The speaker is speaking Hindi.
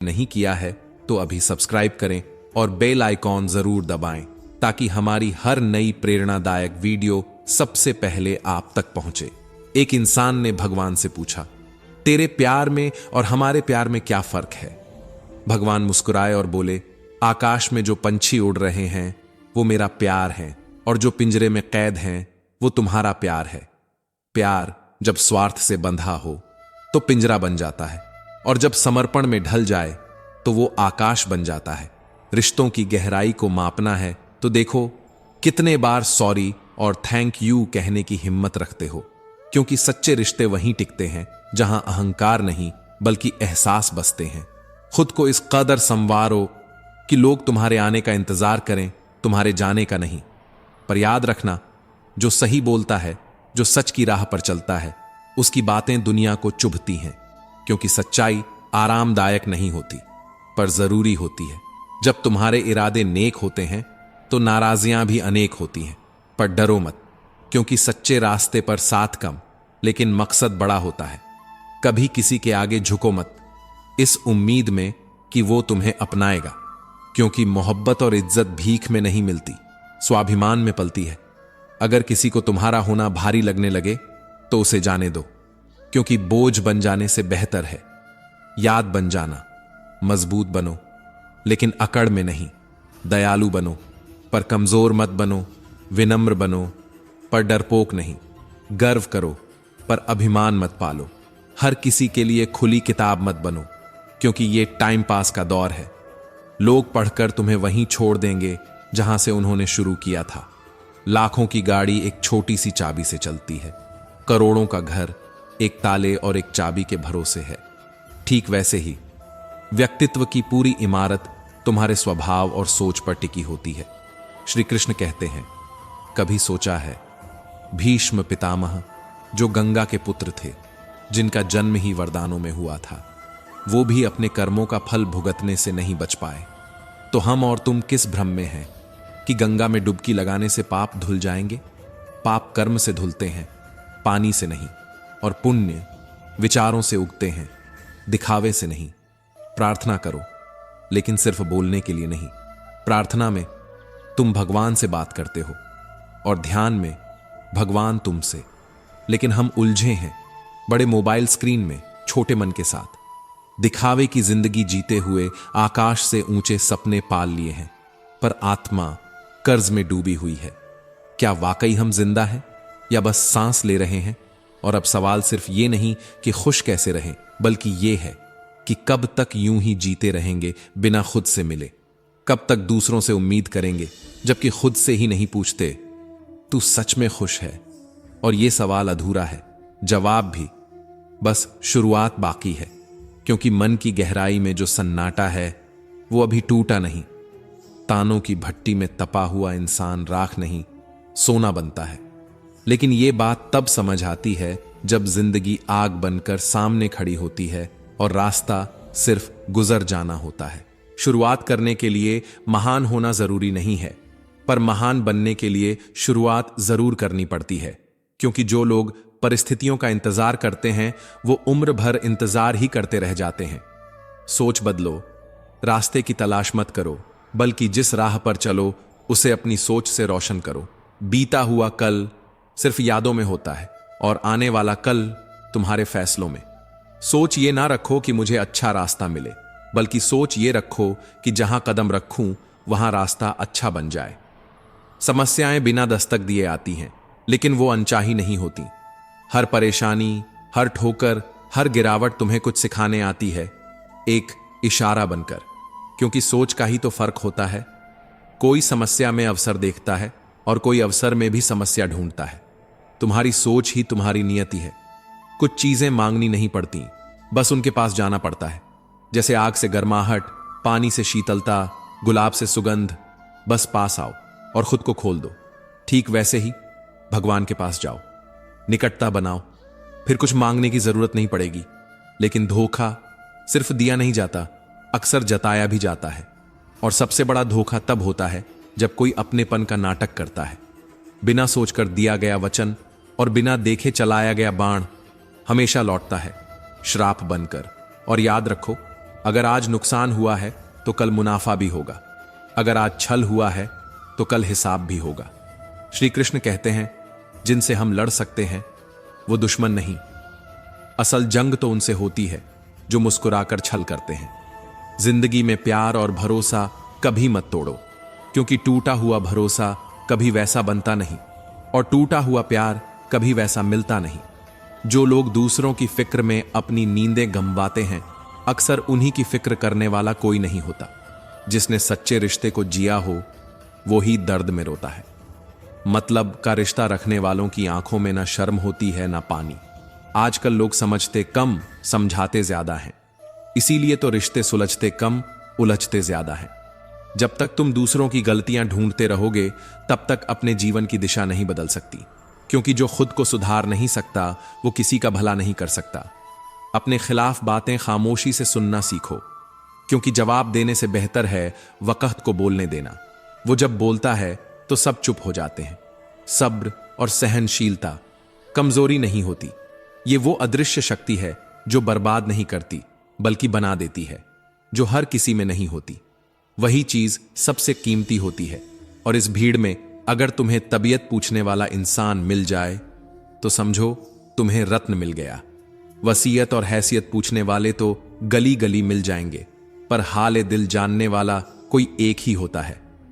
नहीं किया है तो अभी सब्सक्राइब करें और बेल आइकॉन जरूर दबाएं ताकि हमारी हर नई प्रेरणादायक वीडियो सबसे पहले आप तक पहुंचे। एक इंसान ने भगवान से पूछा, तेरे प्यार में और हमारे प्यार में क्या फर्क है? भगवान मुस्कुराए और बोले, आकाश में जो पंछी उड़ रहे हैं वो मेरा प्यार है और जो पिंजरे में कैद हैं वो तुम्हारा प्यार है। प्यार जब स्वार्थ से बंधा हो तो पिंजरा बन जाता है और जब समर्पण में ढल जाए तो वो आकाश बन जाता है। रिश्तों की गहराई को मापना है तो देखो कितने बार सॉरी और थैंक यू कहने की हिम्मत रखते हो, क्योंकि सच्चे रिश्ते वहीं टिकते हैं जहां अहंकार नहीं बल्कि एहसास बसते हैं। खुद को इस कदर संवारो कि लोग तुम्हारे आने का इंतजार करें, तुम्हारे जाने का नहीं। पर याद रखना, जो सही बोलता है, जो सच की राह पर चलता है, उसकी बातें दुनिया को चुभती हैं, क्योंकि सच्चाई आरामदायक नहीं होती पर जरूरी होती है। जब तुम्हारे इरादे नेक होते हैं तो नाराजियां भी अनेक होती हैं, पर डरो मत, क्योंकि सच्चे रास्ते पर साथ कम लेकिन मकसद बड़ा होता है। कभी किसी के आगे झुको मत, इस उम्मीद में कि वो तुम्हें अपनाएगा, क्योंकि मोहब्बत और इज्जत भीख में नहीं मिलती, स्वाभिमान में पलती है। अगर किसी को तुम्हारा होना भारी लगने लगे तो उसे जाने दो, क्योंकि बोझ बन जाने से बेहतर है याद बन जाना। मजबूत बनो लेकिन अकड़ में नहीं, दयालु बनो पर कमजोर मत बनो, विनम्र बनो पर डरपोक नहीं, गर्व करो पर अभिमान मत पालो। हर किसी के लिए खुली किताब मत बनो, क्योंकि ये टाइम पास का दौर है। लोग पढ़कर तुम्हें वहीं छोड़ देंगे जहां से उन्होंने शुरू किया था। लाखों की गाड़ी एक छोटी सी चाबी से चलती है, करोड़ों का घर एक ताले और एक चाबी के भरोसे है। ठीक वैसे ही व्यक्तित्व की पूरी इमारत तुम्हारे स्वभाव और सोच पर टिकी होती है। श्री कृष्ण कहते हैं, कभी सोचा है भीष्म पितामह जो गंगा के पुत्र थे, जिनका जन्म ही वरदानों में हुआ था, वो भी अपने कर्मों का फल भुगतने से नहीं बच पाए। तो हम और तुम किस भ्रम में हैं कि गंगा में डुबकी लगाने से पाप धुल जाएंगे? पाप कर्म से धुलते हैं, पानी से नहीं, और पुण्य विचारों से उगते हैं, दिखावे से नहीं। प्रार्थना करो, लेकिन सिर्फ बोलने के लिए नहीं। प्रार्थना में तुम भगवान से बात करते हो और ध्यान में भगवान तुमसे। लेकिन हम उलझे हैं बड़े मोबाइल स्क्रीन में, छोटे मन के साथ। दिखावे की जिंदगी जीते हुए आकाश से ऊंचे सपने पाल लिए हैं, पर आत्मा कर्ज में डूबी हुई है। क्या वाकई हम जिंदा हैं या बस सांस ले रहे हैं? और अब सवाल सिर्फ ये नहीं कि खुश कैसे रहें, बल्कि ये है कि कब तक यूं ही जीते रहेंगे बिना खुद से मिले? कब तक दूसरों से उम्मीद करेंगे जबकि खुद से ही नहीं पूछते, तू सच में खुश है? और ये सवाल अधूरा है, जवाब भी बस शुरुआत बाकी है, क्योंकि मन की गहराई में जो सन्नाटा है वो अभी टूटा नहीं। तानों की भट्टी में तपा हुआ इंसान राख नहीं, सोना बनता है। लेकिन ये बात तब समझ आती है जब जिंदगी आग बनकर सामने खड़ी होती है और रास्ता सिर्फ गुजर जाना होता है। शुरुआत करने के लिए महान होना जरूरी नहीं है, पर महान बनने के लिए शुरुआत जरूर करनी पड़ती है, क्योंकि जो लोग परिस्थितियों का इंतजार करते हैं वो उम्र भर इंतजार ही करते रह जाते हैं। सोच बदलो, रास्ते की तलाश मत करो, बल्कि जिस राह पर चलो उसे अपनी सोच से रोशन करो। बीता हुआ कल सिर्फ यादों में होता है और आने वाला कल तुम्हारे फैसलों में। सोच ये ना रखो कि मुझे अच्छा रास्ता मिले, बल्कि सोच ये रखो कि जहां कदम रखूं वहां रास्ता अच्छा बन जाए। समस्याएं बिना दस्तक दिए आती हैं, लेकिन वो अनचाही नहीं होती। हर परेशानी, हर ठोकर, हर गिरावट तुम्हें कुछ सिखाने आती है, एक इशारा बनकर, क्योंकि सोच का ही तो फर्क होता है। कोई समस्या में अवसर देखता है और कोई अवसर में भी समस्या ढूंढता है। तुम्हारी सोच ही तुम्हारी नियति है। कुछ चीजें मांगनी नहीं पड़ती, बस उनके पास जाना पड़ता है। जैसे आग से गर्माहट, पानी से शीतलता, गुलाब से सुगंध, बस पास आओ और खुद को खोल दो। ठीक वैसे ही भगवान के पास जाओ, निकटता बनाओ, फिर कुछ मांगने की जरूरत नहीं पड़ेगी। लेकिन धोखा सिर्फ दिया नहीं जाता, अक्सर जताया भी जाता है। और सबसे बड़ा धोखा तब होता है जब कोई अपनेपन का नाटक करता है। बिना सोचकर दिया गया वचन और बिना देखे चलाया गया बाण हमेशा लौटता है श्राप बनकर। और याद रखो, अगर आज नुकसान हुआ है तो कल मुनाफा भी होगा, अगर आज छल हुआ है तो कल हिसाब भी होगा। श्री कृष्ण कहते हैं, जिनसे हम लड़ सकते हैं वो दुश्मन नहीं, असल जंग तो उनसे होती है जो मुस्कुराकर छल करते हैं। जिंदगी में प्यार और भरोसा कभी मत तोड़ो, क्योंकि टूटा हुआ भरोसा कभी वैसा बनता नहीं और टूटा हुआ प्यार कभी वैसा मिलता नहीं। जो लोग दूसरों की फिक्र में अपनी नींदें गंवाते हैं, अक्सर उन्हीं की फिक्र करने वाला कोई नहीं होता। जिसने सच्चे रिश्ते को जिया हो वो ही दर्द में रोता है। मतलब का रिश्ता रखने वालों की आंखों में ना शर्म होती है ना पानी। आजकल लोग समझते कम, समझाते ज्यादा हैं। इसीलिए तो रिश्ते सुलझते कम, उलझते ज्यादा हैं। जब तक तुम दूसरों की गलतियां ढूंढते रहोगे तब तक अपने जीवन की दिशा नहीं बदल सकती, क्योंकि जो खुद को सुधार नहीं सकता वो किसी का भला नहीं कर सकता। अपने खिलाफ बातें खामोशी से सुनना सीखो, क्योंकि जवाब देने से बेहतर है वक़्त को बोलने देना। वो जब बोलता है तो सब चुप हो जाते हैं। सब्र और सहनशीलता कमजोरी नहीं होती, ये वो अदृश्य शक्ति है जो बर्बाद नहीं करती बल्कि बना देती है, जो हर किसी में नहीं होती। वही चीज सबसे कीमती होती है। और इस भीड़ में अगर तुम्हें तबीयत पूछने वाला इंसान मिल जाए तो समझो तुम्हें रत्न मिल गया। वसीयत और हैसियत पूछने वाले तो गली गली मिल जाएंगे, पर हाल दिल जानने वाला कोई एक ही होता है।